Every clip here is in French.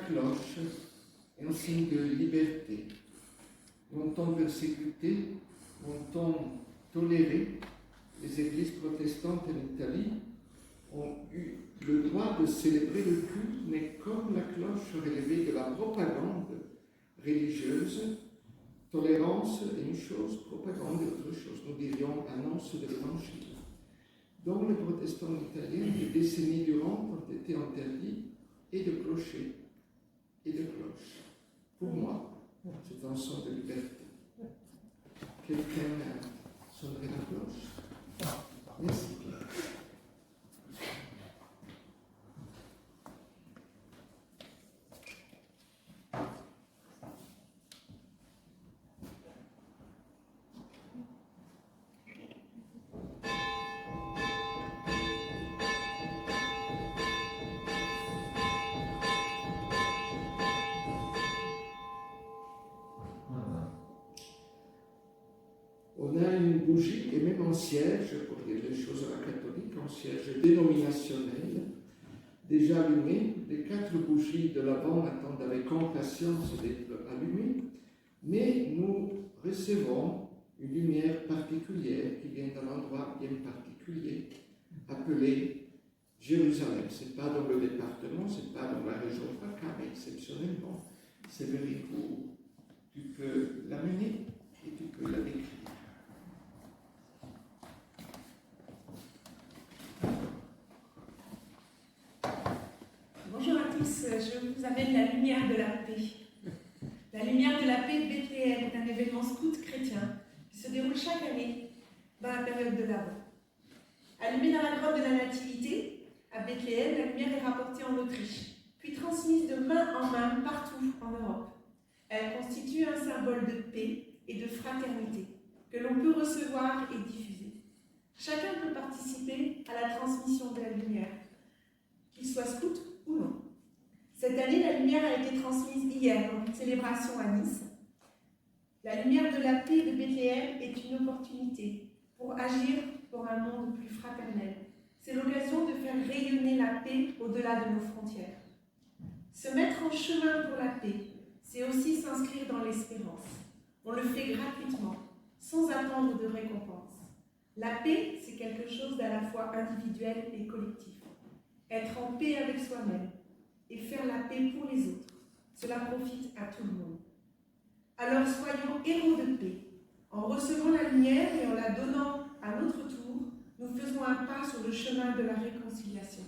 cloche est un signe de liberté. Longtemps persécutées, longtemps tolérées, les églises protestantes en Italie ont eu le droit de célébrer le culte, mais comme la cloche relevait de la propagande religieuse, tolérance est une chose, propagande est autre chose. Nous dirions annonce de l'évangile. Dans le protestant italien, des décennies durant ont été interdits et de clochers et de cloches. Pour moi, c'est un son de liberté. Quelqu'un sonnerait la cloche? Merci. On a une bougie et même un siège, pour dire les choses à la catholique, un siège dénominationnel, déjà allumé. Les 4 bougies de l'avant attendent avec impatience d'être allumées, mais nous recevons une lumière particulière qui vient d'un endroit bien particulier, appelé Jérusalem. Ce n'est pas dans le département, ce n'est pas dans la région PACA, mais exceptionnellement, c'est le où tu peux l'amener et tu peux la décrire. Bonjour à tous, je vous amène la lumière de la paix. La lumière de la paix de Bethléem est un événement scout chrétien qui se déroule chaque année dans la période de l'Avent. Allumée dans la grotte de la Nativité, à Bethléem, la lumière est rapportée en Autriche, puis transmise de main en main partout en Europe. Elle constitue un symbole de paix et de fraternité que l'on peut recevoir et diffuser. Chacun peut participer à la transmission de la lumière, qu'il soit scout ou non. Cette année, la lumière a été transmise hier dans une célébration à Nice. La lumière de la paix de Bethléem est une opportunité pour agir pour un monde plus fraternel. C'est l'occasion de faire rayonner la paix au-delà de nos frontières. Se mettre en chemin pour la paix, c'est aussi s'inscrire dans l'espérance. On le fait gratuitement, sans attendre de récompense. La paix, c'est quelque chose d'à la fois individuel et collectif. Être en paix avec soi-même et faire la paix pour les autres, cela profite à tout le monde. Alors soyons héros de paix. En recevant la lumière et en la donnant à notre tour, nous faisons un pas sur le chemin de la réconciliation.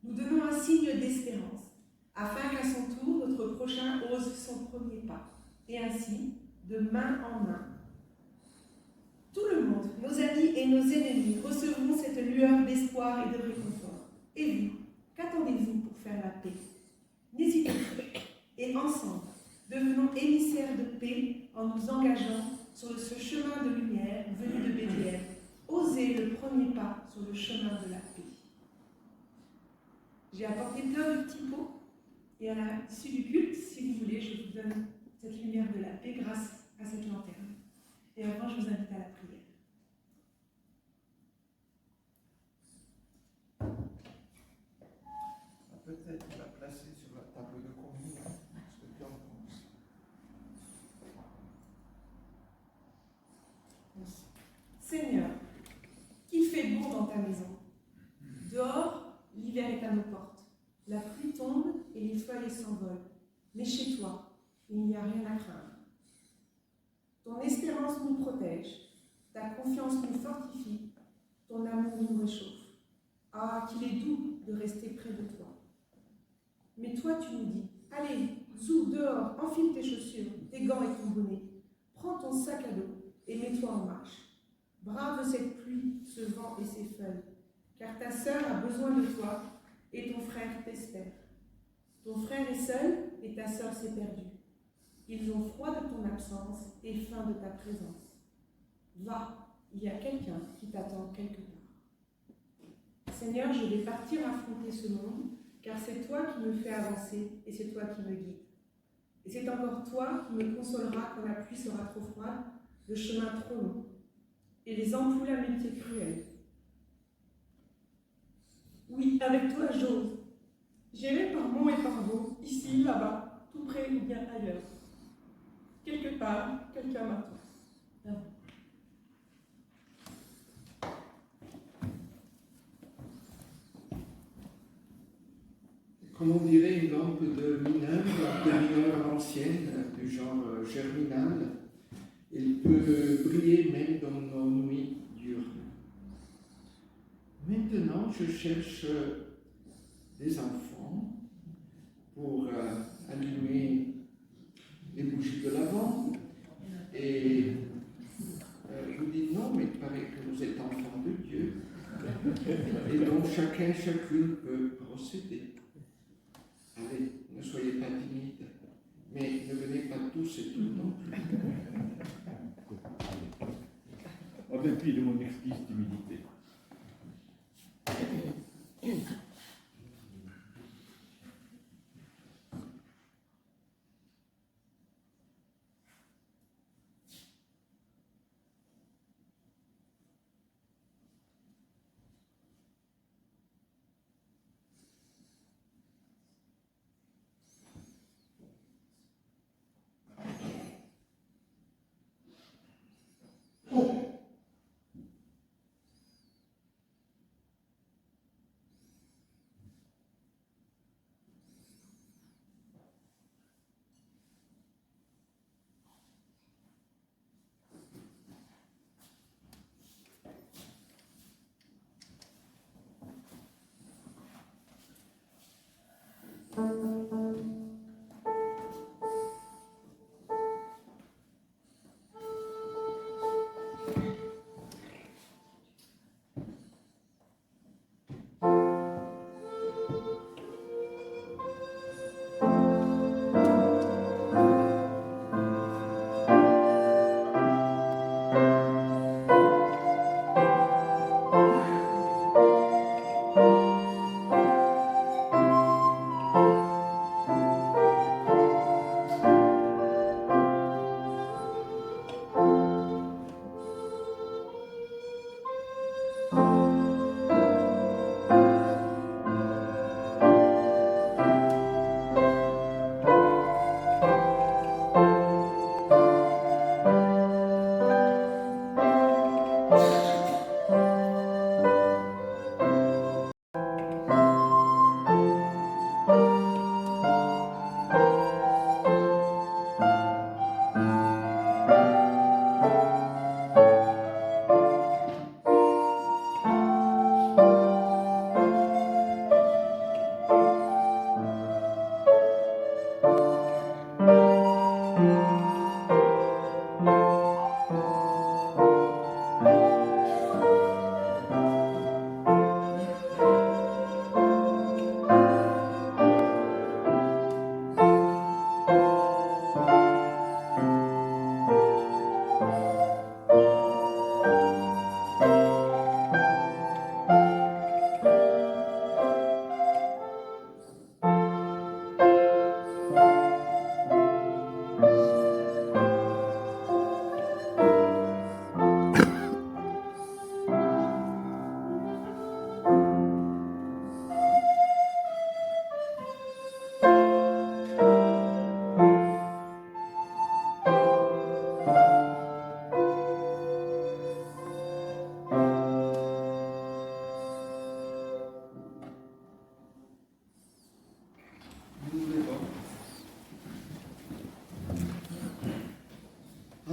Nous donnons un signe d'espérance, afin qu'à son tour, notre prochain ose son premier pas. Et ainsi, de main en main, tout le monde, nos amis et nos ennemis, recevront cette lueur d'espoir et de réconfort. Et vous, qu'attendez-vous pour faire la paix? N'hésitez pas. Et ensemble, devenons émissaires de paix en nous engageant sur ce chemin de lumière venu de Bethléem. Osez le premier pas sur le chemin de la paix. J'ai apporté plein de petits pots et à l'issue du culte, si vous voulez, je vous donne cette lumière de la paix grâce à cette lanterne. Et avant, je vous invite à la prière. Peut-être la placer sur la table de communion. Ce que tu en penses. Merci. Seigneur, qu'il fait beau dans ta maison. Dehors, l'hiver est à nos portes. La pluie tombe et les feuilles s'envolent. Mais chez toi, il n'y a rien à craindre. Ton espérance nous protège, ta confiance nous fortifie, ton amour nous réchauffe. Ah, qu'il est doux de rester près de toi. Mais toi, tu nous dis, allez, zou, dehors, enfile tes chaussures, tes gants et ton bonnet. Prends ton sac à dos et mets-toi en marche. Brave cette pluie, ce vent et ces feuilles, car ta sœur a besoin de toi et ton frère t'espère. Ton frère est seul et ta sœur s'est perdue. Ils ont froid de ton absence et faim de ta présence. Va, il y a quelqu'un qui t'attend quelque part. Seigneur, je vais partir affronter ce monde, car c'est toi qui me fais avancer et c'est toi qui me guides. Et c'est encore toi qui me consoleras quand la pluie sera trop froide, le chemin trop long, et les ampoules à métier cruel. Oui, avec toi, j'ose. J'irai par monts et par vaux, ici ici, là-bas, tout près ou bien ailleurs. Quelque part, quelqu'un m'attend. Là-bas. Comme on dirait, une lampe de mineur, ancienne, du genre germinal. Elle peut briller même dans nos nuits diurnes. Maintenant, je cherche des enfants pour allumer les bougies de l'Avent. Et vous dites non, mais il paraît que vous êtes enfants de Dieu. Et donc chacune peut procéder. Allez, ne soyez pas timides, mais ne venez pas tous et tout non plus. En dépit de mon exquise timidité.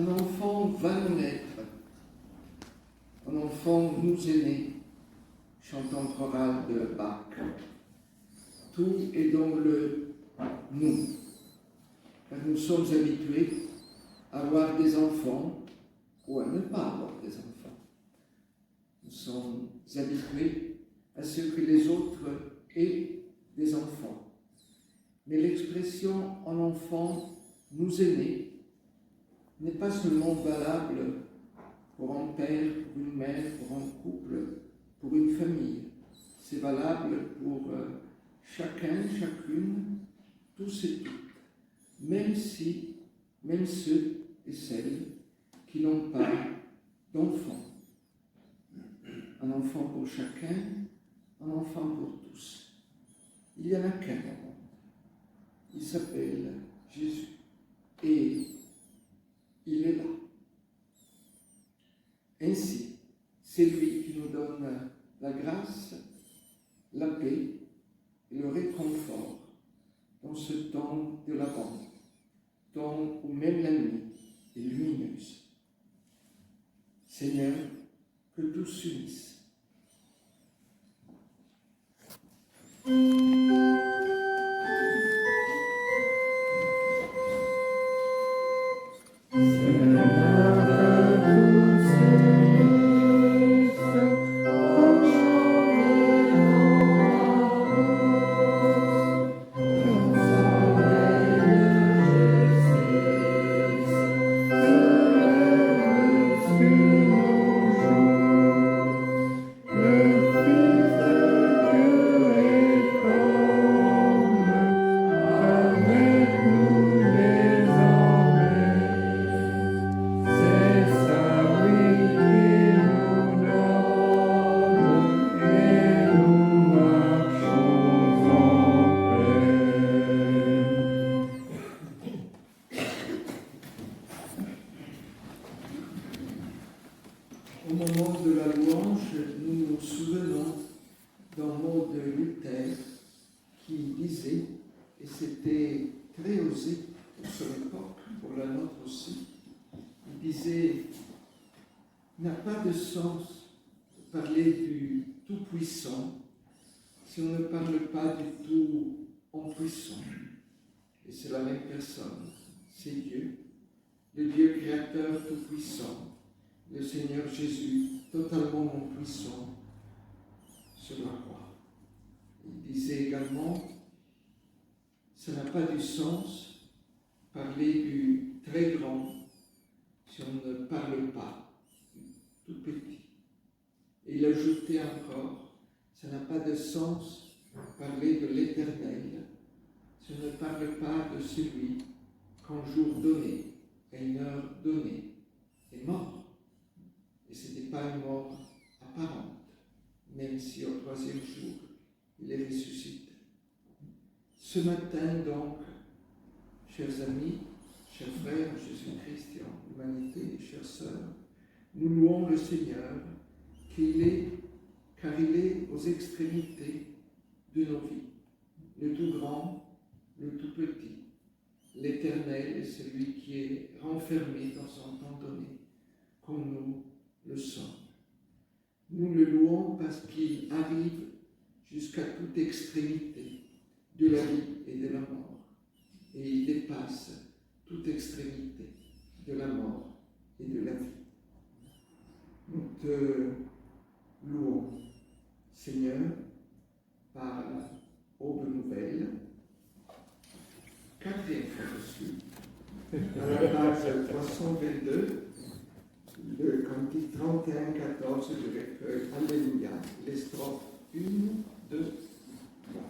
Un enfant va nous naître, un enfant nous est né, chantant chorale de Bach. Tout est dans le nous, car nous sommes habitués à avoir des enfants ou à ne pas avoir des enfants. Nous sommes habitués à ce que les autres aient des enfants. Mais l'expression « un enfant nous est né » n'est pas seulement valable pour un père, pour une mère, pour un couple, pour une famille. C'est valable pour chacun, chacune, tous et toutes, même ceux et celles qui n'ont pas d'enfants. Un enfant pour chacun, un enfant pour tous. Il n'y en a qu'un au monde. il s'appelle Jésus. Et il est là. Ainsi, c'est lui qui nous donne la grâce, la paix et le réconfort dans ce temps de l'Avent, temps où même la nuit est lumineuse. Seigneur, que tout s'unisse. Au moment de la louange, nous nous souvenons d'un mot de Luther qui disait, et c'était très osé pour son époque, pour la nôtre aussi, il disait « Il n'a pas de sens de parler du Tout-Puissant si on ne parle pas du Tout-en-Puissant. » Et c'est la même personne, c'est Dieu, le Dieu créateur Tout-Puissant, le Seigneur Jésus, totalement puissant sur la croix. Il disait également, ça n'a pas du sens parler du très grand si on ne parle pas du tout petit. Et il ajoutait encore, ça n'a pas de sens parler de l'éternel si on ne parle pas de celui qu'un jour donné, à une heure donnée, est mort. Et ce n'était pas une mort apparente, même si au troisième jour, il est ressuscité. Ce matin, donc, chers amis, chers frères, Jésus-Christ en humanité, chères sœurs, nous louons le Seigneur, car il est aux extrémités de nos vies, le tout grand, le tout petit, l'éternel est celui qui est renfermé dans un temps donné, comme nous le sommes. Nous le louons parce qu'il arrive jusqu'à toute extrémité de la vie et de la mort. Et il dépasse toute extrémité de la mort et de la vie. Nous te louons, Seigneur, par la aube nouvelle, quatrième fois de suite, à la page 322, le cantique 31-14 du recueil Alléluia, les strophes 1, 2, 3.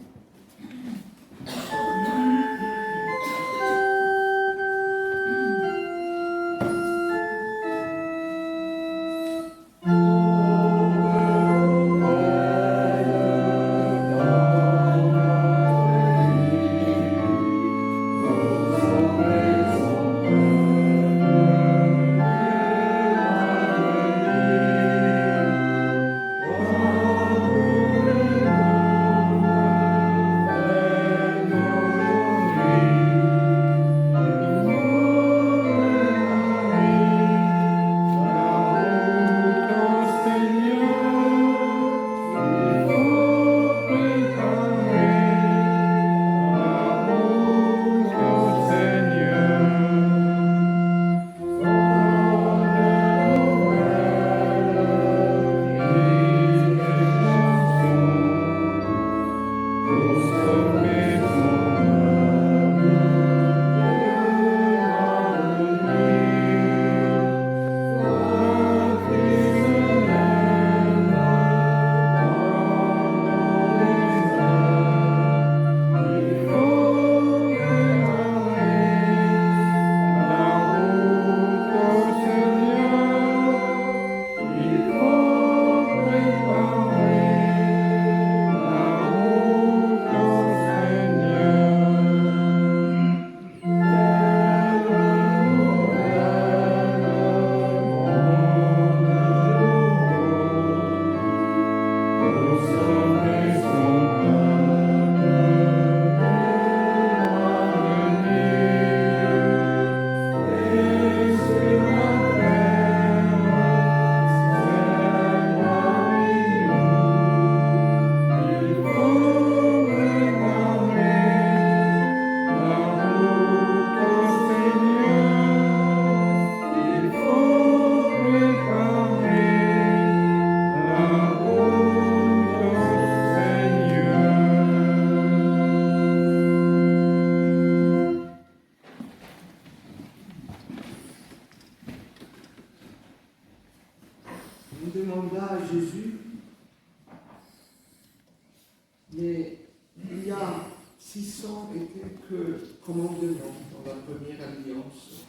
commandements dans la première alliance.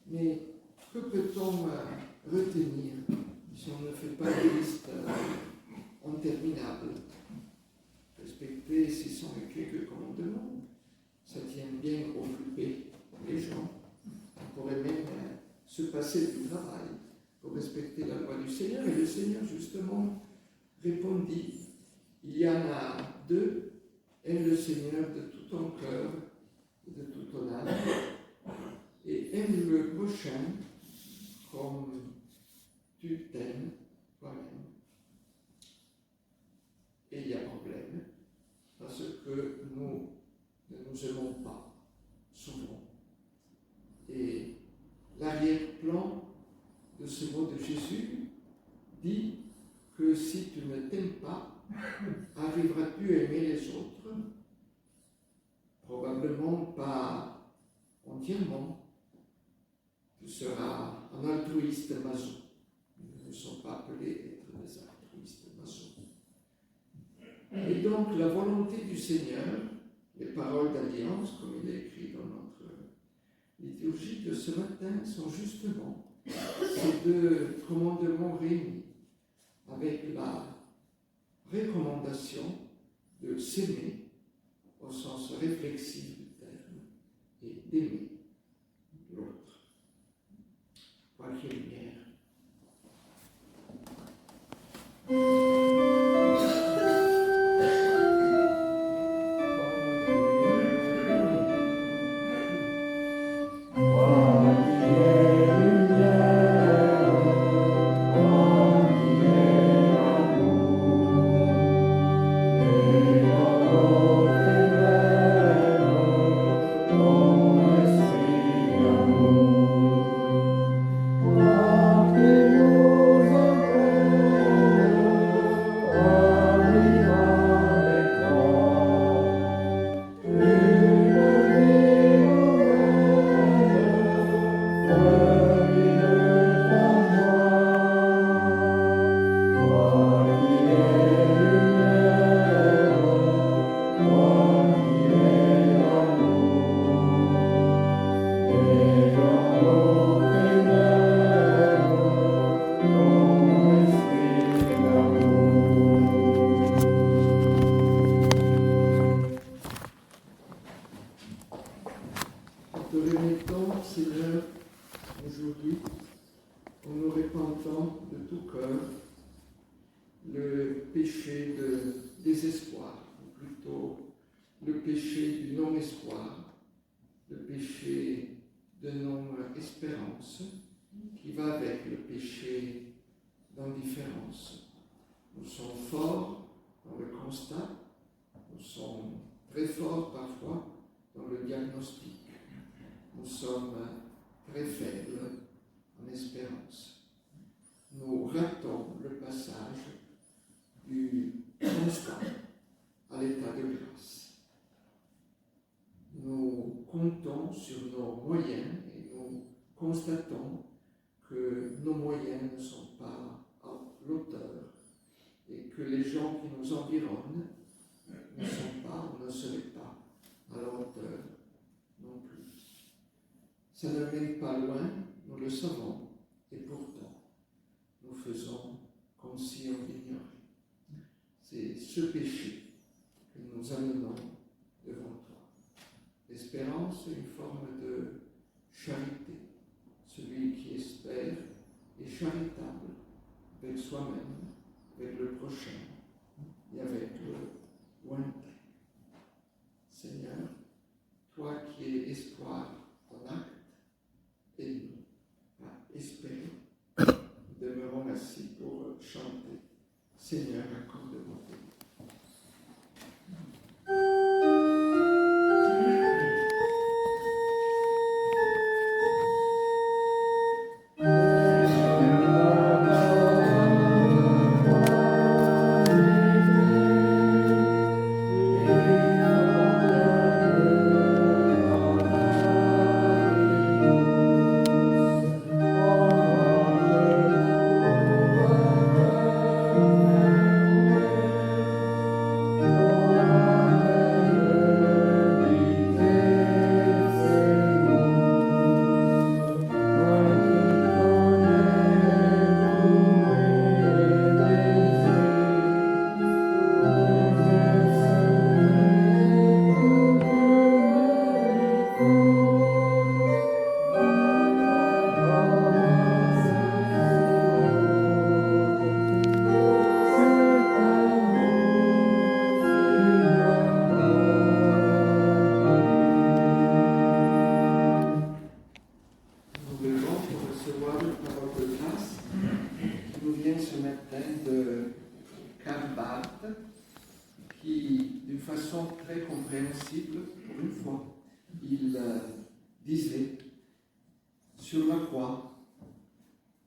Mais que peut-on retenir si on ne fait pas une liste interminable? Respecter 600 et quelques commandements, ça tient bien occuper les gens. On pourrait même se passer du travail pour respecter la loi du Seigneur. Et le Seigneur, justement, répondit, il y en a deux, aime le Seigneur de tout ton cœur, de toute ton âme, et aime le prochain comme tu t'aimes toi-même. Et il y a problème, parce que nous ne nous aimons pas, souvent. Et l'arrière-plan de ce mot de Jésus dit que si tu ne t'aimes pas, arriveras-tu à aimer les autres? Probablement pas entièrement. Tu seras un altruiste maso. Nous ne sommes pas appelés à être des altruistes maso. Et donc la volonté du Seigneur, les paroles d'alliance, comme il est écrit dans notre liturgie de ce matin, sont justement ces deux commandements réunis avec la recommandation de s'aimer au sens réflexif du terme et d'aimer l'autre. Qualche lumière. Te remettons, Seigneur, aujourd'hui, en nous repentant de tout cœur, le péché de désespoir, ou plutôt le péché du non-espoir, le péché de non-espérance, qui va avec le péché d'indifférence. Nous sommes forts dans le constat, nous sommes très forts parfois dans le diagnostic. Nous sommes très faibles en espérance. Nous ratons le passage du constat à l'état de grâce. Nous comptons sur nos moyens et nous constatons que nos moyens ne sont pas à l'auteur et que les gens qui nous environnent ne sont pas ou ne seraient pas à la hauteur non plus. Ça ne mène pas loin, nous le savons, et pourtant, nous faisons comme si on l'ignorait. C'est ce péché que nous amenons devant toi. L'espérance est une forme de charité. Celui qui espère est charitable avec soi-même, avec le prochain et avec le lointain. Seigneur, toi qui es espoir en acte, aide-nous à espérer. Nous demeurons assis pour chanter. Seigneur, accorde-moi tes Amen. il disait, sur la croix,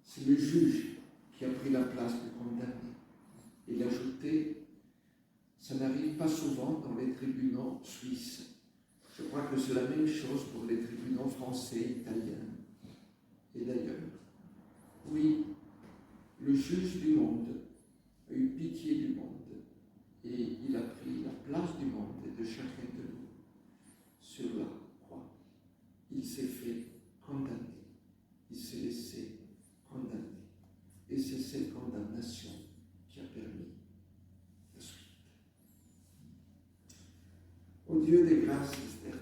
c'est le juge qui a pris la place du condamné. Il ajoutait, ça n'arrive pas souvent dans les tribunaux suisses. Je crois que c'est la même chose pour les tribunaux français, italiens et d'ailleurs. Oui, le juge du monde a eu pitié du monde et il a pris la place du monde et de chacun de nous sur la croix. Il s'est fait condamner, il s'est laissé condamner. Et c'est cette condamnation qui a permis la suite. Au Dieu des grâces éternelles.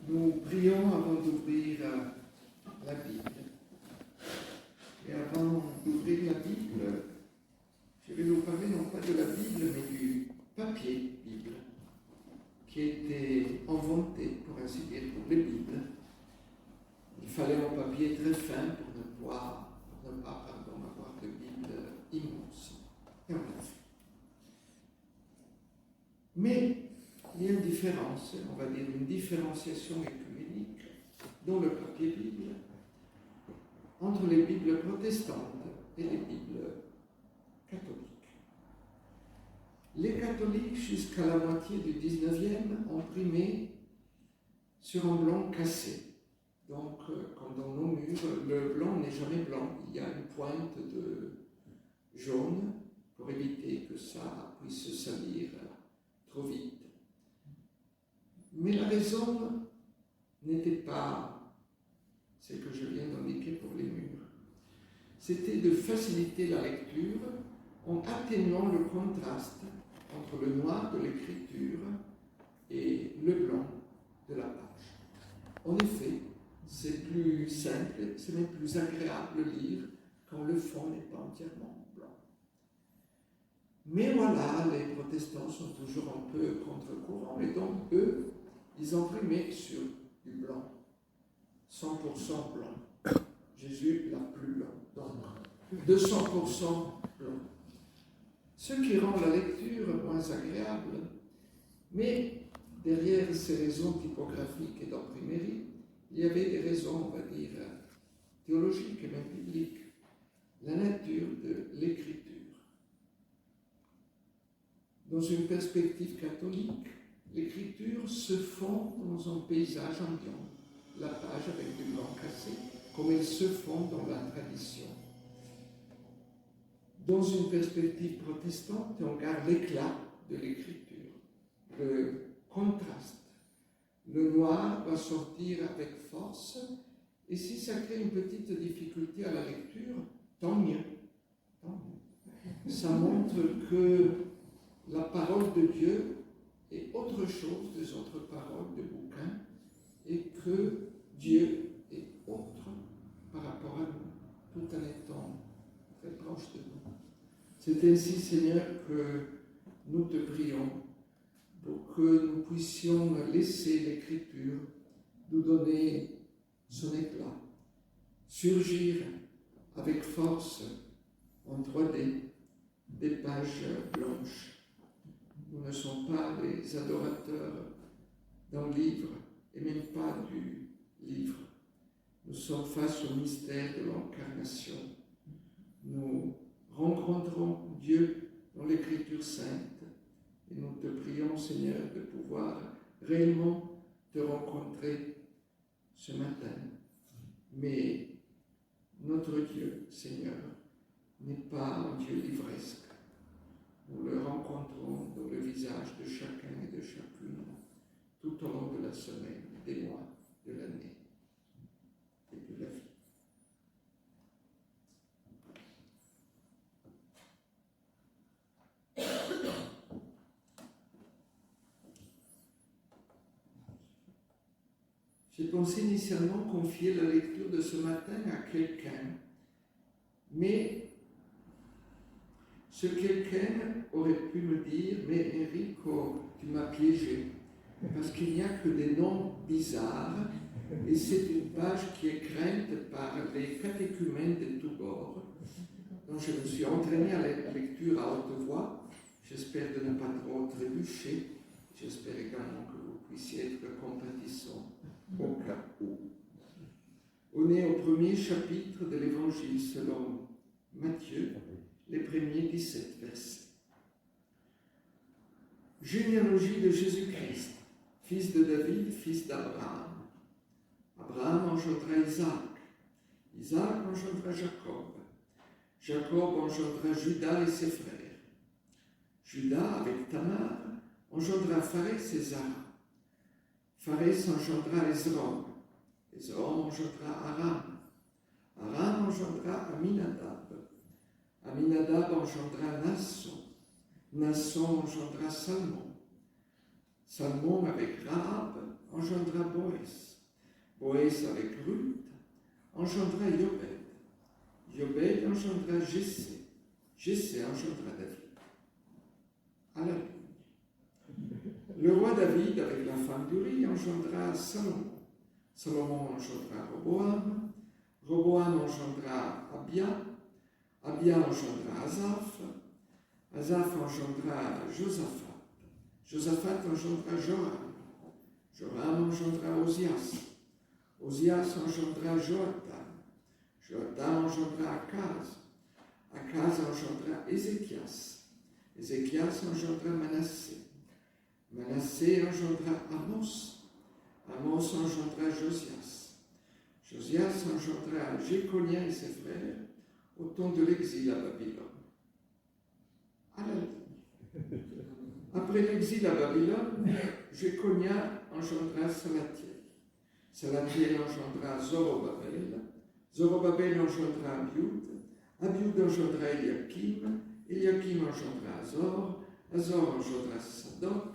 Nous prions avant d'ouvrir la Bible. Et avant d'ouvrir la Bible, je vais vous parler non pas de la Bible, mais du papier Bible, qui a été inventé, pour ainsi dire, pour les Bibles. Il fallait un papier très fin pour ne pas avoir de Bible immense. Et on l'a fait. Mais il y a une différence, on va dire une différenciation écuménique dans le papier Bible entre les Bibles protestantes et les Bibles catholiques. Les catholiques, jusqu'à la moitié du 19e, ont imprimé sur un blanc cassé. Donc, comme dans nos murs, le blanc n'est jamais blanc. Il y a une pointe de jaune pour éviter que ça puisse se salir trop vite. Mais la raison n'était pas celle que je viens d'indiquer pour les murs. C'était de faciliter la lecture en atténuant le contraste entre le noir de l'écriture et le blanc de la page. En effet, c'est plus simple, c'est même plus agréable de lire quand le fond n'est pas entièrement blanc. Mais voilà, les protestants sont toujours un peu contre-courant, et donc eux, ils imprimaient sur du blanc, 100% blanc. Jésus l'a plus blanc, donc 200% blanc. Ce qui rend la lecture moins agréable, mais derrière ces raisons typographiques et d'imprimerie, il y avait des raisons, on va dire, théologiques et même bibliques. La nature de l'écriture. Dans une perspective catholique, l'écriture se fond dans un paysage ambiant, la page avec du blanc cassé, comme elle se fond dans la tradition. Dans une perspective protestante, on garde l'éclat de l'écriture, le contraste. Le noir va sortir avec force, et si ça crée une petite difficulté à la lecture, tant mieux. Tant mieux. Ça montre que la parole de Dieu est autre chose des autres paroles de bouquins, et que Dieu est autre par rapport à nous, tout en étant très proche de nous. C'est ainsi, Seigneur, que nous te prions pour que nous puissions laisser l'Écriture nous donner son éclat, surgir avec force en 3D des pages blanches. Nous ne sommes pas les adorateurs d'un livre et même pas du livre. Nous sommes face au mystère de l'incarnation. Nous rencontrons Dieu dans l'Écriture sainte et nous te prions, Seigneur, de pouvoir réellement te rencontrer ce matin. Mais notre Dieu, Seigneur, n'est pas un Dieu livresque. Nous le rencontrons dans le visage de chacun et de chacune tout au long de la semaine, des mois, de l'année et de la vie. J'ai pensé initialement confier la lecture de ce matin à quelqu'un, mais ce quelqu'un aurait pu me dire « Mais Enrico, tu m'as piégé, parce qu'il n'y a que des noms bizarres, et c'est une page qui est crainte par les catéchumènes de tous bords. » Donc je me suis entraîné à la lecture à haute voix. J'espère de ne pas trop trébucher. J'espère également que vous puissiez être compatissants au cas où. On est au premier chapitre de l'Évangile selon Matthieu, les premiers 17 versets. Généalogie de Jésus-Christ, fils de David, fils d'Abraham. Abraham engendra Isaac. Isaac engendra Jacob. Jacob engendra Judas et ses frères. Judas, avec Tamar, engendra Pharès et Zara. Pharès engendra Hésron. Hésron engendra Aram. Aram engendra Aminadab. Aminadab engendra Nasson. Nasson engendra Salmon. Salmon avec Rahab engendra Boès. Boès avec Ruth engendra Yobed. Yobed engendra Jessé. Jessé engendra David. À la ligne. Le roi David, avec la femme d'Uri, engendra Salomon. Salomon engendra Roboam. Roboam engendra Abia. Abia engendra Asaph. Asaph engendra Josaphat. Josaphat engendra Joram. Joram engendra Osias. Osias engendra Joatam. Joatam engendra Akaz. Akaz engendra Ézéchias. Ézéchias engendra Manassé. Manassé engendra Amos. Amos engendra Josias. Josias engendra Jéconia et ses frères au temps de l'exil à Babylone. À la ligne. Après l'exil à Babylone, Jéconia engendra Salatiel. Salatiel engendra Zorobabel. Zorobabel engendra Abiud. Abiud engendra Eliakim. Eliakim engendra Azor. Azor engendra Sadoc.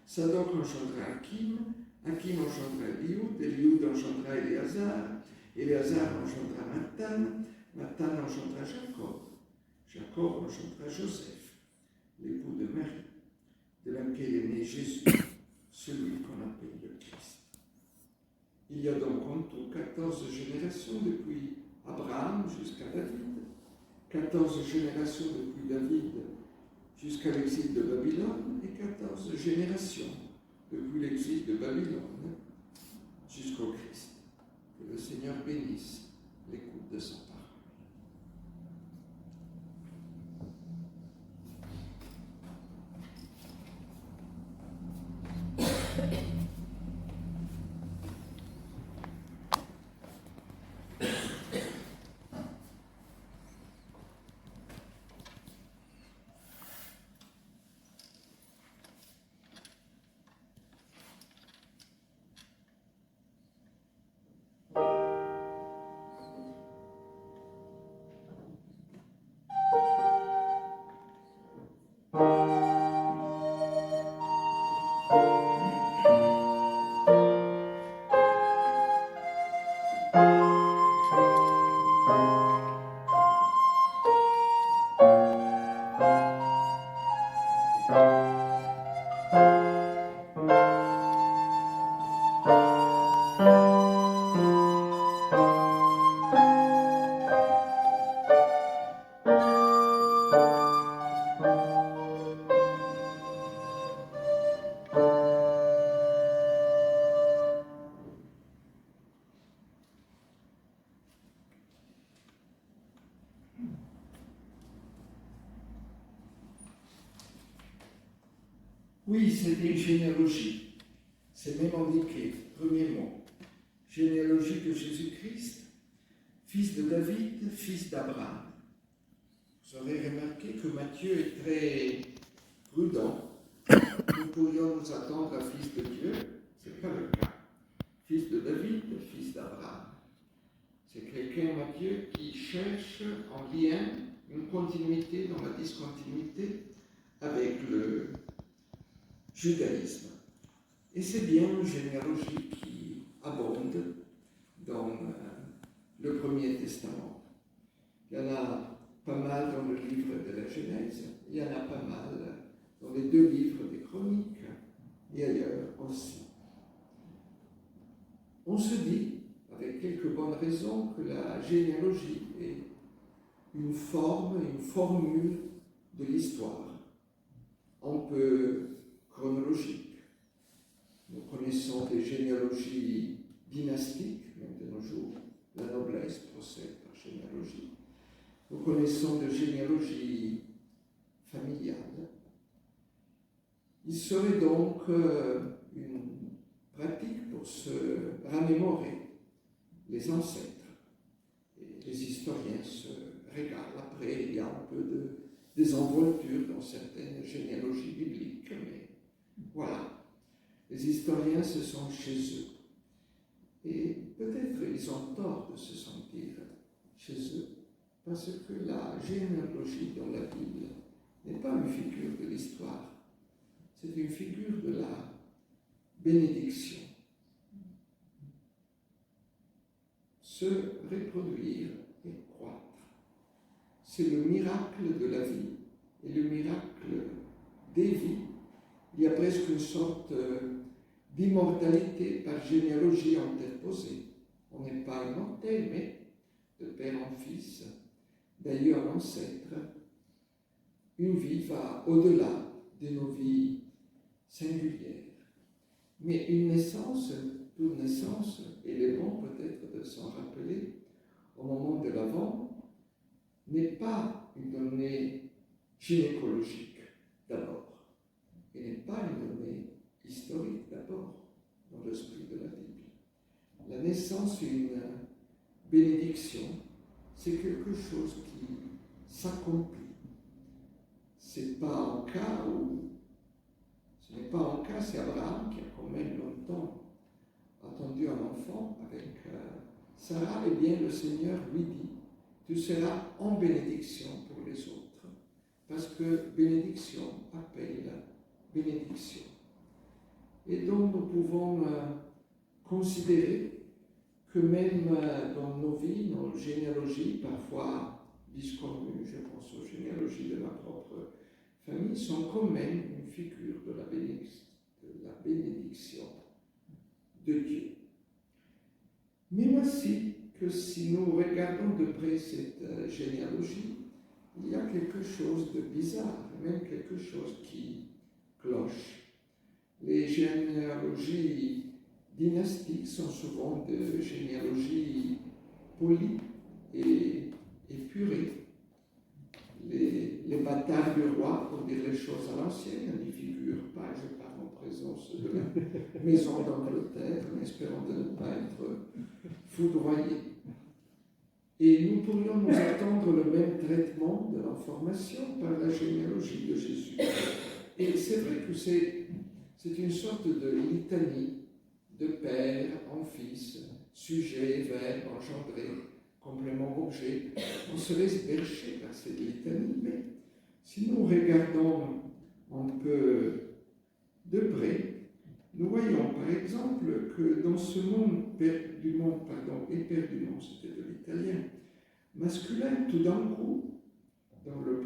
Sadoc engendra Hakim. Hakim engendra Eliud. Eliud engendra Éléazar. Éléazar engendra Mathan. Mathan engendra Jacob. Jacob engendra Joseph, l'époux de Marie, de laquelle est né Jésus, celui qu'on appelle le Christ. Il y a donc en tout 14 générations depuis Abraham jusqu'à David, 14 générations depuis David jusqu'à l'exil de Babylone et 14 générations depuis l'exil de Babylone jusqu'au Christ. Que le Seigneur bénisse l'écoute de sa parole. Oui, c'est une généalogie. C'est même indiqué, premier mot. Généalogie de Jésus-Christ, fils de David, fils d'Abraham. vous aurez remarqué que Matthieu est très prudent. Nous pourrions nous attendre à fils de Dieu, ce n'est pas le cas. Fils de David, fils d'Abraham. C'est quelqu'un, Matthieu, qui cherche un lien, une continuité dans la discontinuité avec le judaïsme. Et c'est bien une généalogie qui abonde dans le Premier Testament. Il y en a pas mal dans le livre de la Genèse, il y en a pas mal dans les 2 livres des Chroniques et ailleurs aussi. On se dit, avec quelques bonnes raisons, que la généalogie est une forme, une formule de l'histoire, un peu chronologique. Nous connaissons des généalogies dynastiques, même de nos jours. La noblesse procède par généalogie. Nous connaissons des généalogies familiales. Il serait donc une pratique pour se remémorer les ancêtres. Et les historiens se régalent. Après, il y a un peu de désenvolture dans certaines généalogies bibliques, mais voilà. Les historiens se sont chez eux. Et peut-être ils ont tort de se sentir chez eux, parce que la généalogie dans la Bible n'est pas une figure de l'histoire, c'est une figure de la bénédiction. Se reproduire et croître. C'est le miracle de la vie et le miracle des vies. Il y a presque une sorte d'immortalité par généalogie interposée. On n'est pas immortel, mais de père en fils, d'ailleurs ancêtre, une vie va au-delà de nos vies singulières. Mais une naissance, toute naissance, il est bon peut-être de s'en rappeler au moment de l'Avent, n'est pas une donnée gynécologique d'abord, et n'est pas une donnée historique d'abord dans l'esprit de la Bible. La naissance est une bénédiction, c'est quelque chose qui s'accomplit. Ce n'est pas un cas, c'est Abraham qui a quand même longtemps attendu un enfant avec Sarah. Eh bien, le Seigneur lui dit, tu seras en bénédiction pour les autres, parce que bénédiction appelle bénédiction. Et donc, nous pouvons considérer que même dans nos vies, nos généalogies, parfois disconnues, je pense aux généalogies de ma propre famille, sont quand même une figure de la bénédiction de Dieu. Mais voici que si nous regardons de près cette généalogie, il y a quelque chose de bizarre, même quelque chose qui cloche. Les généalogies dynastiques sont souvent de généalogies polies et épurées. Les batailles du roi, pour dire les choses à l'ancienne, ne figurent pas, je parle en présence de la maison d'Angleterre, en espérant de ne pas être foudroyés. Et nous pourrions nous attendre le même traitement de l'information par la généalogie de Jésus. Et c'est vrai que c'est une sorte de litanie de père en fils, sujet, verbe, engendré, complément, objet. On se laisse bercer par cette litanie, mais si nous regardons un peu de près, nous voyons par exemple que dans ce monde éperdument, c'était de l'italien, masculin, tout d'un coup, dans la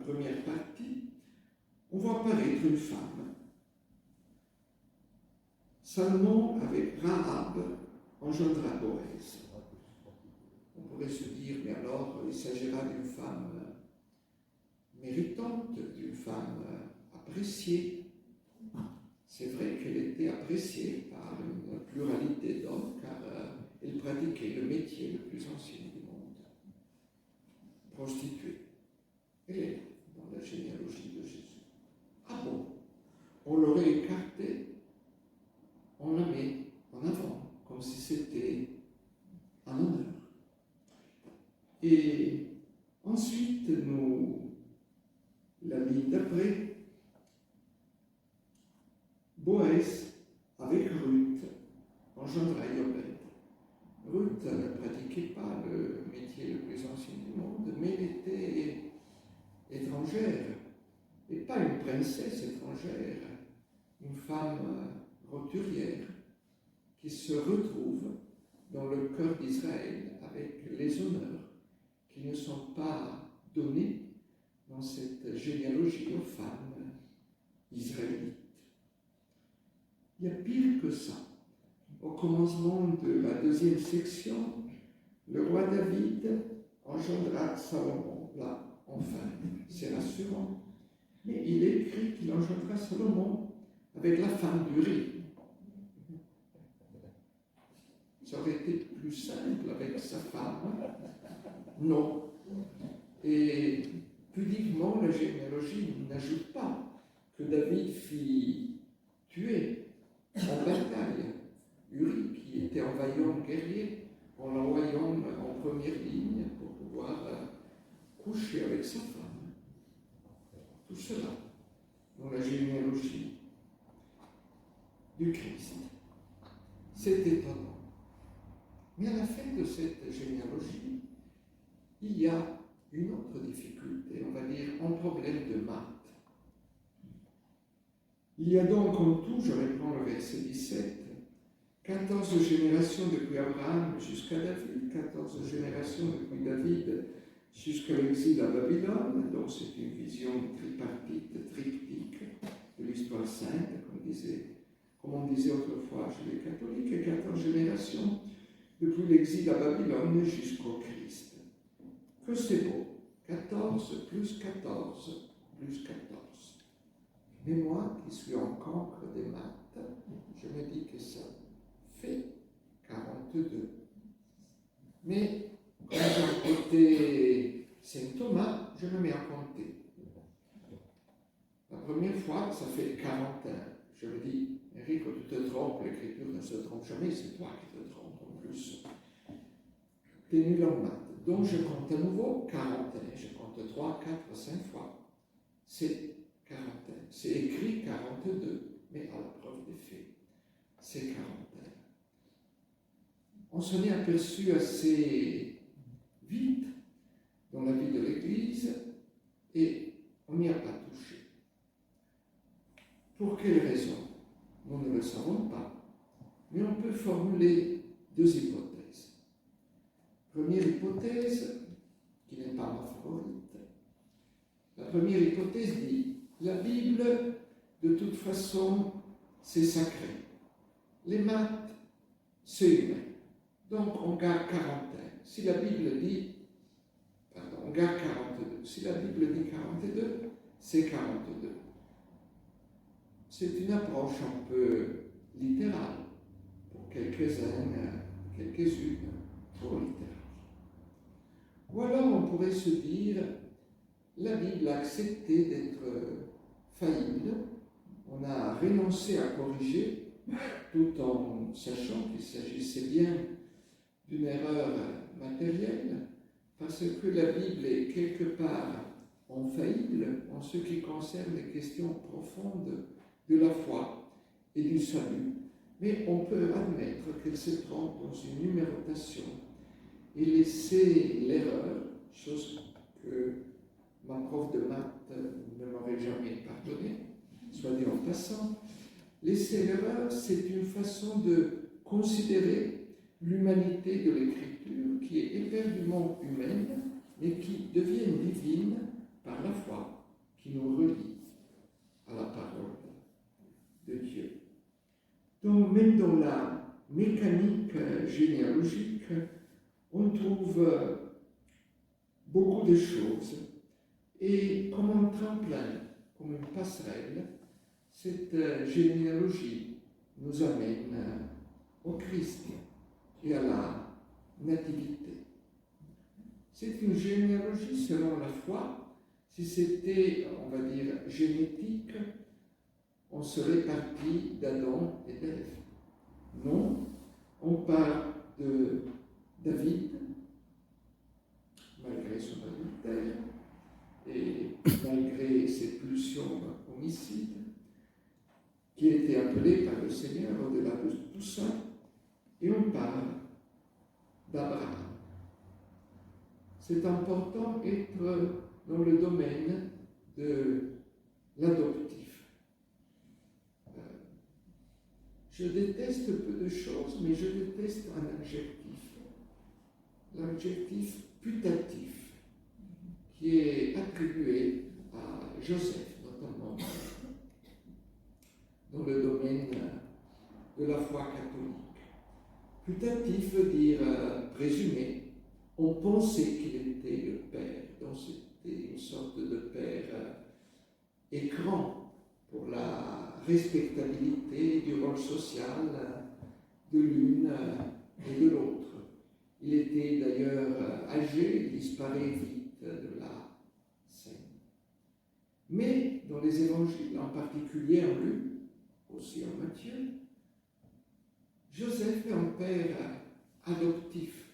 première partie, on voit apparaître une femme. Salmon avec Rahab engendra Boaz. On pourrait se dire, mais alors il s'agira d'une femme méritante, d'une femme appréciée. C'est vrai qu'elle était appréciée par une pluralité d'hommes, car elle pratiquait le métier le plus ancien du monde, prostituée. Elle est dans la généalogie de Jésus. Ah bon, on l'aurait écartée, on la met en avant, comme si c'était un honneur. Et Ensuite, la ligne d'après, Boaz, avec Ruth, engendra Yobed. Ruth ne pratiquait pas le métier le plus ancien du monde, mais elle était étrangère, et pas une princesse étrangère, une femme roturière qui se retrouve dans le cœur d'Israël avec les honneurs qui ne sont pas donnés dans cette généalogie aux femmes israélites. Il y a pire que ça. Au commencement de la deuxième section, le roi David engendra Salomon. Là, enfin, c'est rassurant. Mais il est écrit qu'il engendra Salomon avec la femme d'Uri. Ça aurait été plus simple avec sa femme. Non. Et pudiquement, la généalogie n'ajoute pas que David fit tuer en bataille Uri, qui était un vaillant guerrier, en l'envoyant en première ligne pour pouvoir coucher avec sa femme. Tout cela dans la généalogie du Christ. C'est étonnant. Mais à la fin de cette généalogie, il y a une autre difficulté, on va dire un problème de maths. Il y a donc en tout, je reprends le verset 17, 14 générations depuis Abraham jusqu'à David, 14 générations depuis David jusqu'à l'exil à Babylone. Donc c'est une vision tripartite, triptyque de l'histoire sainte, comme on disait autrefois chez les catholiques, et 14 générations depuis l'exil à Babylone jusqu'au Christ. Que c'est beau, 14 plus 14 plus 14. Mais moi, qui suis en cancre des maths, je me dis que ça fait 42. Mais quand j'ai côté Saint Thomas, je me mets à compter. La première fois, ça fait 41. Je me dis, Enrico, tu te trompes, l'écriture ne se trompe jamais, c'est toi qui te trompes en plus. T'es nul en maths. Donc je compte à nouveau 41. Je compte 3, 4, 5 fois. C'est 41. C'est écrit 42, mais à la preuve des faits, c'est 41. On s'en est aperçu assez vite dans la vie de l'Église et on n'y a pas touché. Pour quelle raison? Nous ne le savons pas, mais on peut formuler deux hypothèses. Première hypothèse, qui n'est pas ma favorite, la première hypothèse dit la Bible, de toute façon, c'est sacré. Les maths, c'est humain. Donc, on garde 41. Si la Bible dit, on garde 42. Si la Bible dit 42, c'est 42. C'est une approche un peu littérale. Pour quelques-uns, quelques-unes, trop littérale. Ou alors, on pourrait se dire, la Bible a accepté d'être faillible, on a renoncé à corriger, tout en sachant qu'il s'agissait bien d'une erreur matérielle, parce que la Bible est quelque part infaillible en ce qui concerne les questions profondes de la foi et du salut. Mais on peut admettre qu'elle se trompe dans une numérotation et laisser l'erreur, chose que ma prof de maths ne m'aurait jamais pardonné, soit dit en passant. Laisser l'erreur, c'est une façon de considérer l'humanité de l'écriture qui est éperdument humaine, mais qui devient divine par la foi, qui nous relie à la parole de Dieu. Donc, même dans la mécanique généalogique, on trouve beaucoup de choses. Et comme un tremplin, comme une passerelle, cette généalogie nous amène au Christ et à la nativité. C'est une généalogie selon la foi. Si c'était, on va dire, génétique, on serait parti d'Adam et d'Ève. Non, on part de David, malgré malgré son adultère et malgré ses pulsions homicides, qui était appelé par le Seigneur au-delà de tout ça, et on parle d'Abraham. C'est important d'être dans le domaine de l'adoptif. Je déteste peu de choses, mais je déteste un adjectif, l'adjectif putatif, qui est attribué à Joseph, notamment, dans le domaine de la foi catholique. Putatif veut dire présumé. On pensait qu'il était le père, donc c'était une sorte de père écran pour la respectabilité du rôle social de l'une et de l'autre. Il était d'ailleurs âgé, il disparaît vite de la scène. Mais dans les évangiles, en particulier en Luc, aussi en Matthieu, Joseph est un père adoptif.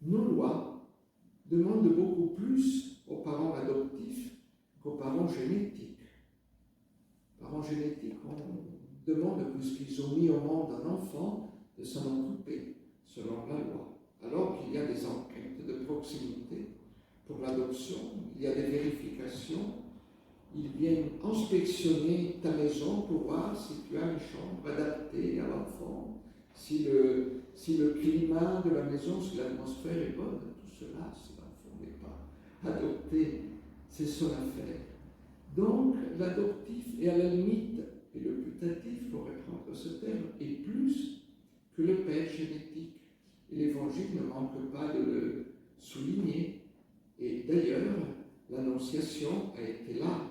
Nos lois demandent beaucoup plus aux parents adoptifs qu'aux parents génétiques. Parents génétiques, on demande, puisqu'ils ont mis au monde un enfant, de s'en occuper, selon la loi. Alors qu'il y a des enquêtes de proximité pour l'adoption, il y a des vérifications, ils viennent inspectionner ta maison pour voir si tu as une chambre adaptée à l'enfant, si le climat de la maison, si l'atmosphère est bonne, tout cela, si l'enfant n'est pas adopté, c'est son affaire. Donc, l'adoptif est à la limite, et le putatif, pour reprendre ce terme, est plus que le père génétique. Et l'Évangile ne manque pas de le souligner. Et d'ailleurs, l'Annonciation a été là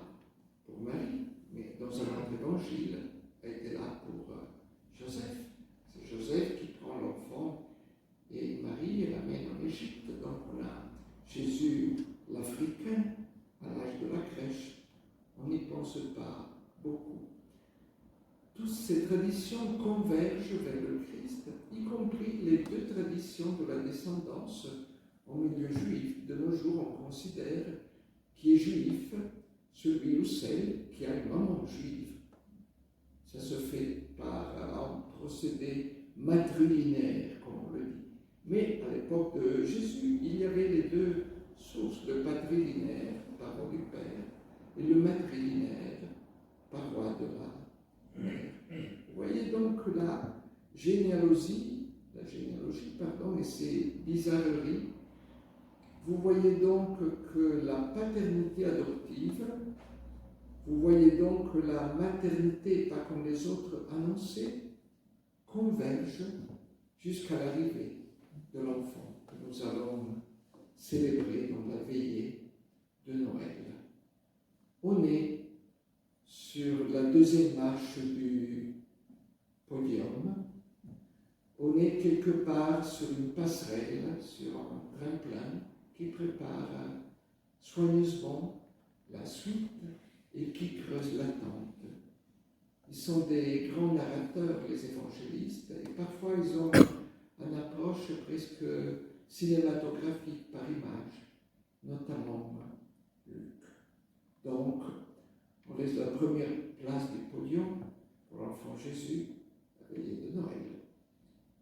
pour Marie, mais dans un autre évangile, a été là pour Joseph. C'est Joseph qui prend l'enfant et Marie l'amène en Égypte. Donc on a Jésus l'Africain à l'âge de la crèche. On n'y pense pas beaucoup. Toutes ces traditions convergent vers le Christ, y compris les deux traditions de la descendance au milieu juif. De nos jours, on considère qui est juif celui ou celle qui a une maman juive. Ça se fait par un procédé matrilinéaire, comme on le dit. Mais à l'époque de Jésus, il y avait les deux sources, le patrilinéaire, par voie du Père, et le matrilinéaire, par voie de la Mère. Vous voyez donc la généalogie, et ses bizarreries. Vous voyez donc que la paternité adoptive, vous voyez donc que la maternité, pas comme les autres annoncées, converge jusqu'à l'arrivée de l'enfant que nous allons célébrer dans la veillée de Noël. On est sur la deuxième marche du podium. On est quelque part sur une passerelle, sur un tremplin qui prépare soigneusement la suite et qui creuse l'attente. Ils sont des grands narrateurs, les évangélistes, et parfois ils ont une approche presque cinématographique par image, notamment Luc. Donc, on laisse la première place du podium pour l'enfant Jésus, la veillée de Noël,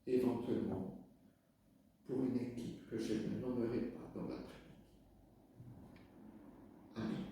éventuellement pour une équipe que je ne nommerai pas dans l'après-midi. Amen.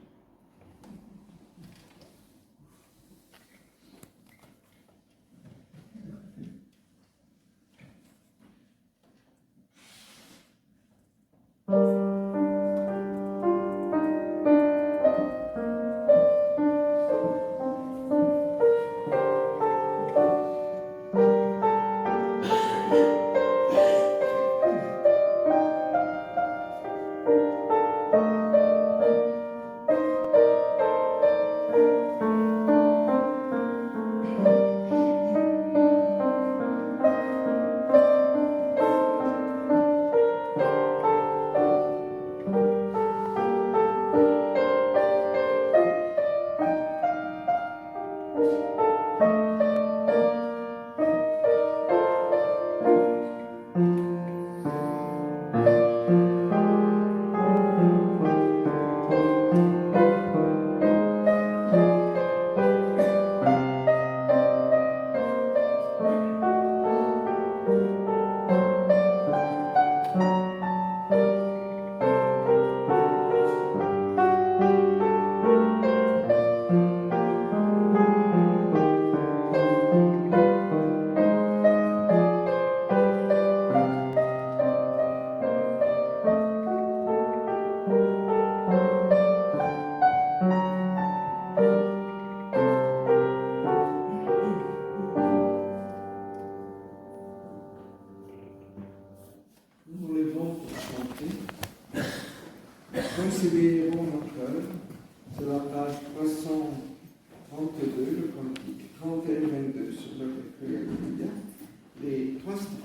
Donc c'est des héros menteurs. C'est la page 332, le cantique, 31-22 sur le recueil Alléluia. Les 3 strophes.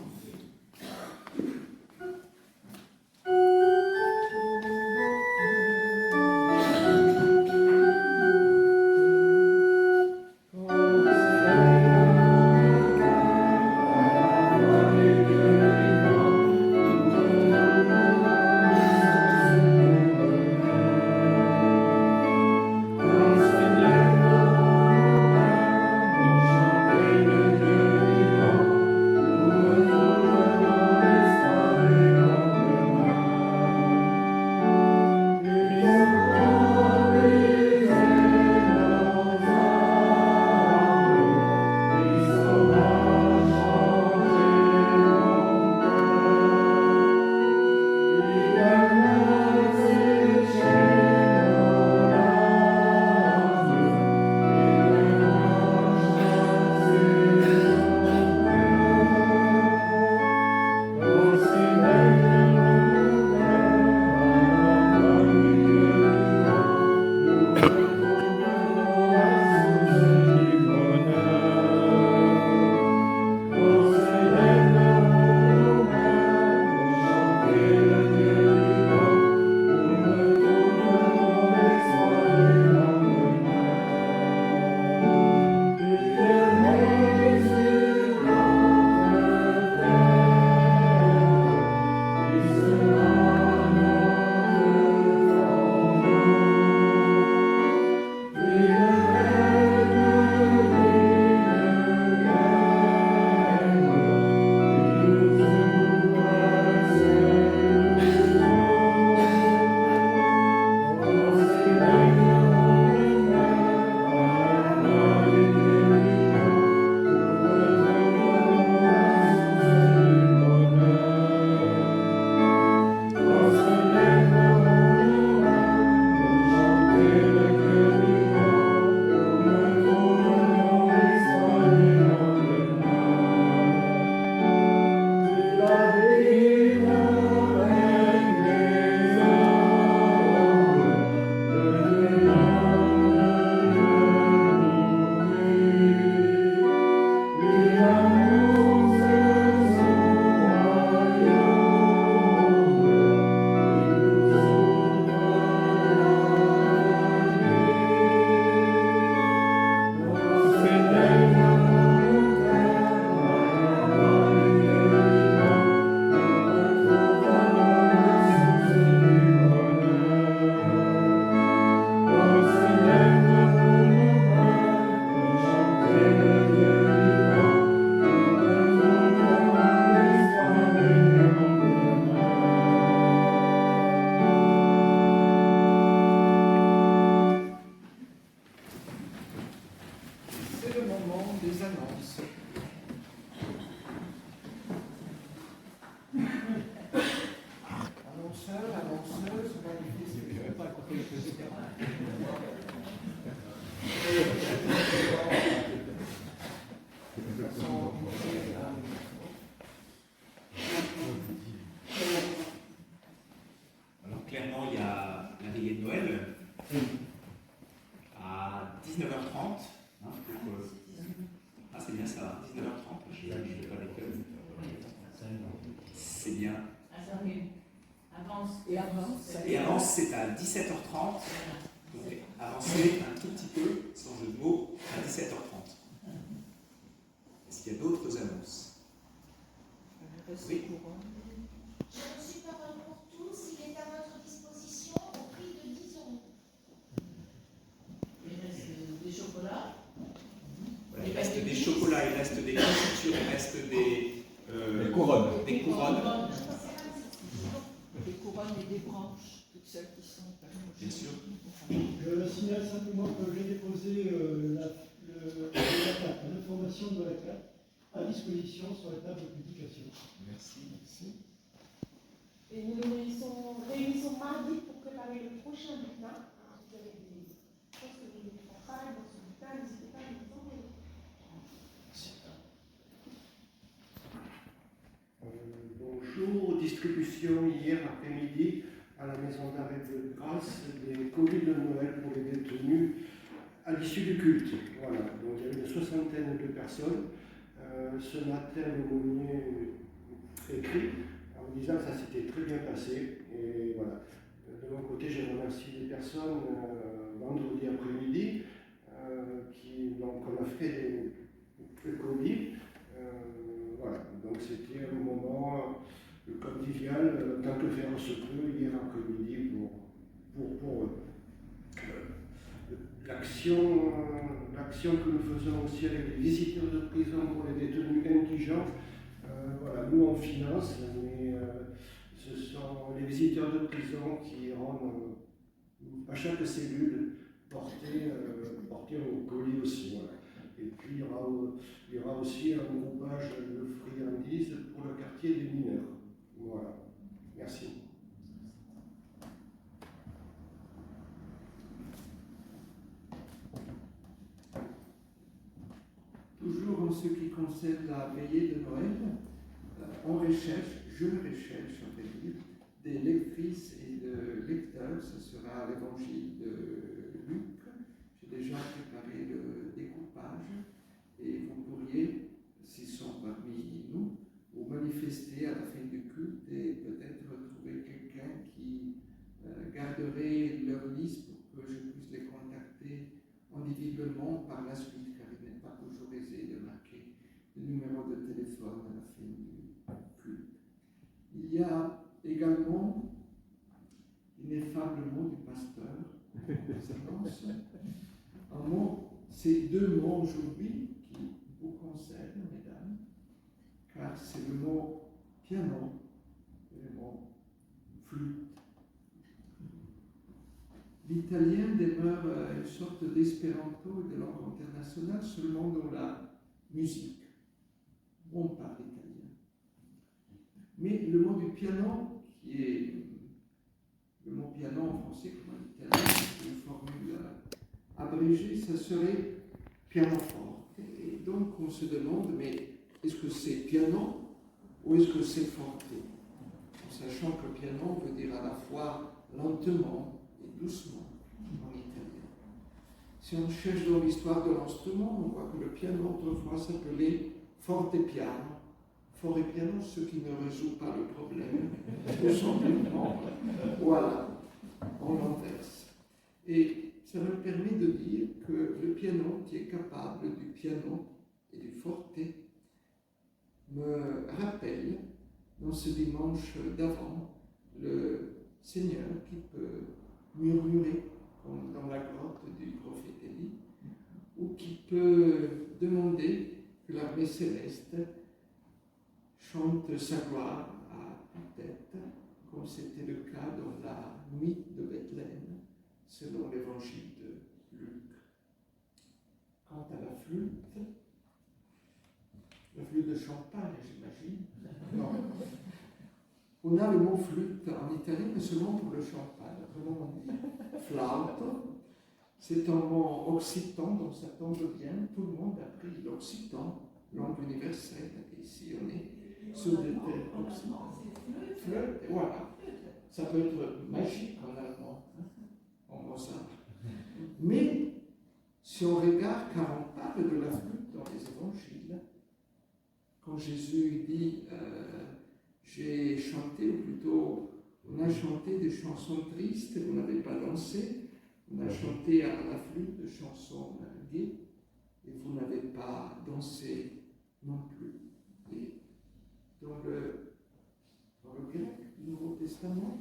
Alors clairement, il y a la veillée de Noël à 19h30. Hein, ah, c'est bien ça, 19h30. Je ne fais pas l'école. C'est bien. Et avance, c'est à 17h30. Donc avancer un tout petit peu, sans jeu de mots, à 17h30. Est-ce qu'il y a d'autres annonces? Oui. J'ai reçu parole pour tous, il est à votre disposition au prix de 10 €. Il reste des chocolats. Voilà, il reste des chocolats, il reste des confitures, il reste des couronnes. Des couronnes. Des couronnes et des branches, toutes celles qui sont. Bien sûr. Je signale simplement que j'ai déposé l'information de la carte à disposition sur la table de publication. Merci. Et nous nous réunissons mardi pour préparer le prochain bulletin. Vous avez des choses que vous voulez faire pareil dans ce bulletin, n'hésitez pas à nous envoyer. Bonjour, distribution hier après-midi à la maison maison d'arrêt de grâce des colis de Noël pour les détenus à l'issue du culte. Voilà, donc il y avait une soixantaine de personnes. Ce matin, l'aumônier écrit en me disant que ça s'était très bien passé. Et voilà. De mon côté, j'ai remercié les personnes vendredi après-midi donc on a fait des colis. Voilà, donc c'était un moment convivial, tant que faire se peut, hier après-midi pour l'action que nous faisons aussi avec les visiteurs de prison pour les détenus indigents. Voilà, nous on finance, mais ce sont les visiteurs de prison qui rendent à chaque cellule porter au colis aussi. Voilà. Et puis il y aura aussi un groupage de friandises pour le quartier des mineurs. Voilà. Merci. Toujours en ce qui concerne la veillée de Noël, je recherche, on va dire, des lectrices et de lecteurs. Ce sera l'évangile de Luc. J'ai déjà préparé le découpage et vous pourriez, s'ils sont parmi nous, vous manifester à la fin du culte et peut-être trouver quelqu'un qui garderait leur liste pour que je puisse les contacter individuellement par la suite, car il n'est pas toujours aisé de marquer le numéro de téléphone à la fin du culte. Il y a également l'ineffable mot du pasteur. Un mot, c'est deux mots aujourd'hui qui vous concernent, mesdames, car c'est le mot piano et le mot flûte. L'italien demeure une sorte d'espéranto et de langue internationale seulement dans la musique. On parle italien. Mais le mot du piano, qui est le mot piano en français comme en italien, c'est une formule abrégée, ça serait pianoforte. Et donc on se demande, mais est-ce que c'est piano ou est-ce que c'est forte? En sachant que piano veut dire à la fois lentement et doucement en italien. Si on cherche dans l'histoire de l'instrument, on voit que le piano autrefois s'appelait fortepiano. Fort et piano, ce qui ne résout pas le problème, tout simplement, voilà, on l'inverse. Et ça me permet de dire que le piano qui est capable du piano et du forte me rappelle, dans ce dimanche d'avant, le Seigneur qui peut murmurer, comme dans la grotte du prophète Élie, ou qui peut demander que l'armée céleste chante sa gloire à tue-tête, comme c'était le cas dans la nuit de Bethléem, selon l'évangile de Luc. Quant à la flûte de champagne, j'imagine. Non. On a le mot flûte en italien, mais seulement pour le champagne. Autrement on dit flauto. C'est un mot occitan, donc ça tombe bien. Tout le monde a pris l'occitan, langue universelle. Ici, on est sur des terres occidentales. Flûte, voilà. Ça peut être magique en allemand, en Mozart. Mais si on regarde, car on parle de la flûte dans les évangiles, quand Jésus dit j'ai chanté, ou plutôt on a chanté des chansons tristes, vous n'avez pas dansé, on a chanté à la flûte des chansons gaies, et vous n'avez pas dansé non plus. Et dans le grec du Nouveau Testament,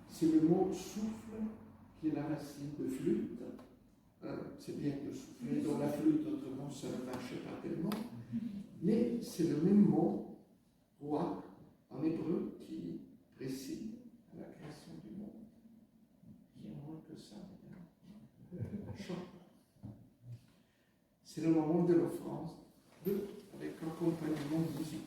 c'est le mot souffle qui est la racine de flûte. C'est bien de souffler dans la flûte, autrement ça ne marche pas tellement. Mais c'est le même mot, roi, en hébreu, qui précède à la création du monde. Qui est moins que ça, chant. C'est le moment de l'offrande, avec accompagnement musical.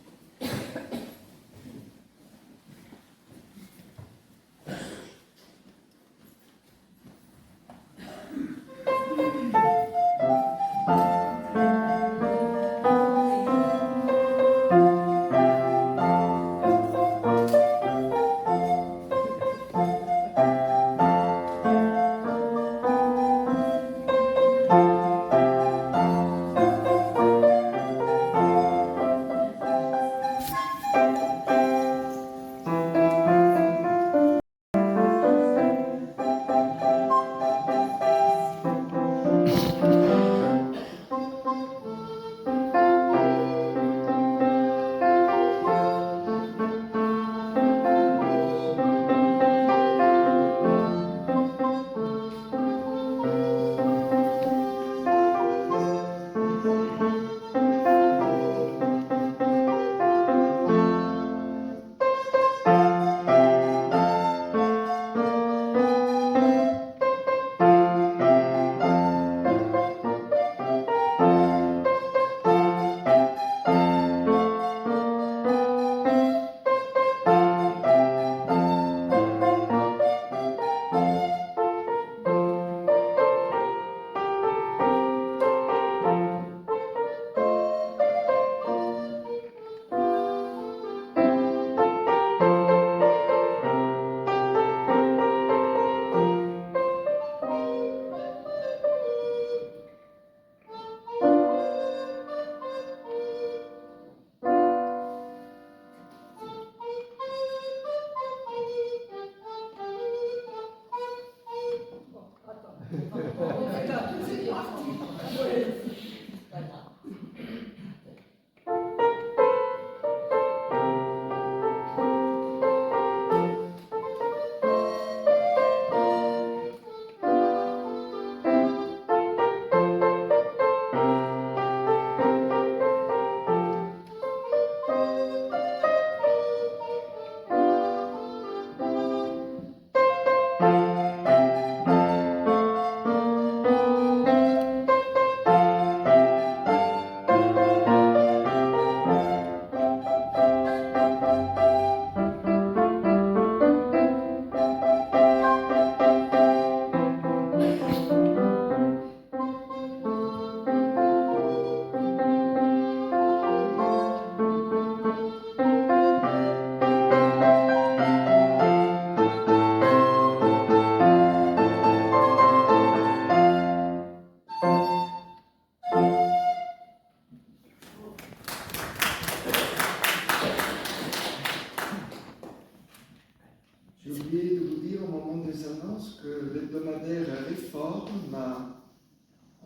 J'ai oublié de vous dire au moment des annonces que l'hebdomadaire Réforme m'a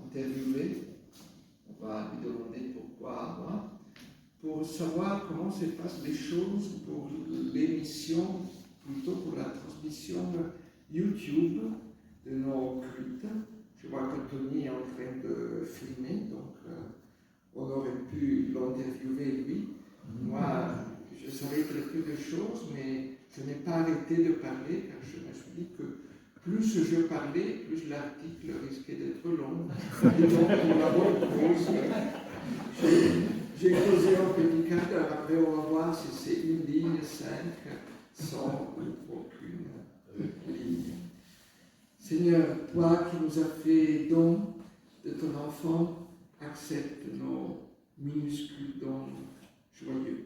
interviewé. On va lui demander pourquoi moi, pour savoir comment se passent les choses pour l'émission, plutôt pour la transmission YouTube de nos cultes. Je vois que Tony est en train de filmer, donc on aurait pu l'interviewer lui. Moi, je savais très peu de choses, mais je n'ai pas arrêté de parler car je me suis dit que plus je parlais, plus l'article risquait d'être long. Et donc, pour la bonne cause, j'ai causé un petit quart d'heure. Après, on va voir si c'est une ligne, 5, 100 ou aucune ligne. Seigneur, toi qui nous as fait don de ton enfant, accepte nos minuscules dons joyeux.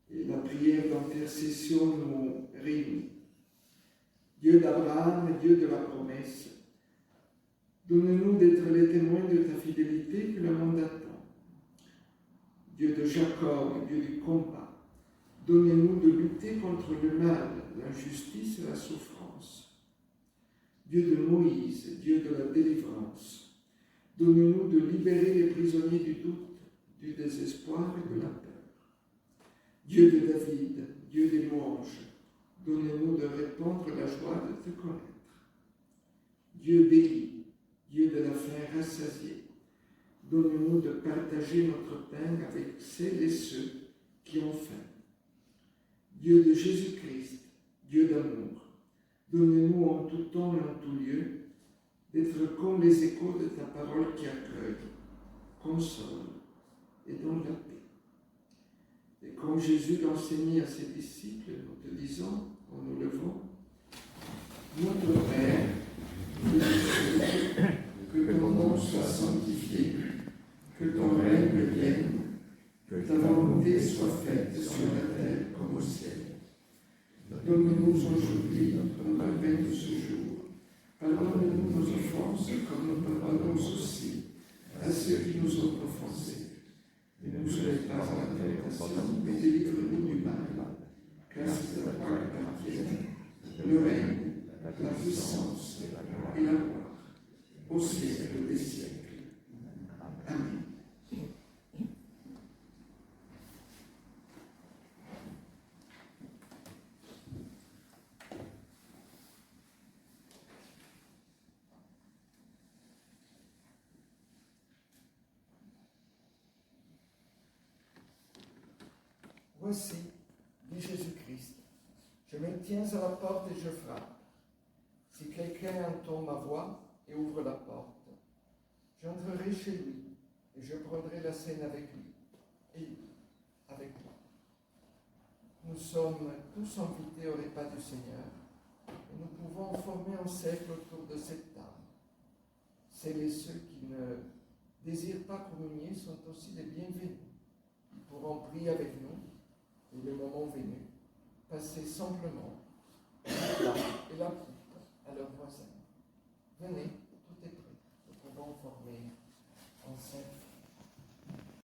Et la prière d'intercession nous réunit. Dieu d'Abraham et Dieu de la promesse, donne-nous d'être les témoins de ta fidélité que le monde attend. Dieu de Jacob et Dieu du combat, donnez-nous de lutter contre le mal, l'injustice et la souffrance. Dieu de Moïse, Dieu de la délivrance, donnez-nous de libérer les prisonniers du doute, du désespoir et de la peur. Dieu de David, Dieu des louanges, donnez-nous de répandre la joie de te connaître. Dieu d'Élie, Dieu de la faim rassasiée, donne-nous de partager notre pain avec celles et ceux qui ont faim. Dieu de Jésus-Christ, Dieu d'amour, donne-nous en tout temps et en tout lieu d'être comme les échos de ta parole qui accueille, console et donne la paix. Et comme Jésus l'enseignait à ses disciples, nous te disons, en nous levant, notre Père, que ton nom soit sanctifié, que ton règne vienne, que ta volonté soit faite sur la terre comme au ciel. Donne-nous aujourd'hui notre pain de ce jour. Pardonne-nous nos offenses, comme nous pardonnons aussi à ceux qui nous ont offensés. Ne nous soulève pas à la tentation, mais délivre-nous du mal. Car c'est à toi qu'appartiennent le règne, la puissance et la gloire, au siècle des siècles. Amen. Voici, dit Jésus-Christ, je me tiens à la porte et je frappe. Si quelqu'un entend ma voix et ouvre la porte, j'entrerai chez lui et je prendrai la scène avec lui et lui avec moi. Nous sommes tous invités au repas du Seigneur et nous pouvons former un cercle autour de cette table. Celles et ceux qui ne désirent pas communier sont aussi les bienvenus. Ils pourront prier avec nous et le moment venu, passer simplement la plat et la coupe à leurs voisins. Venez,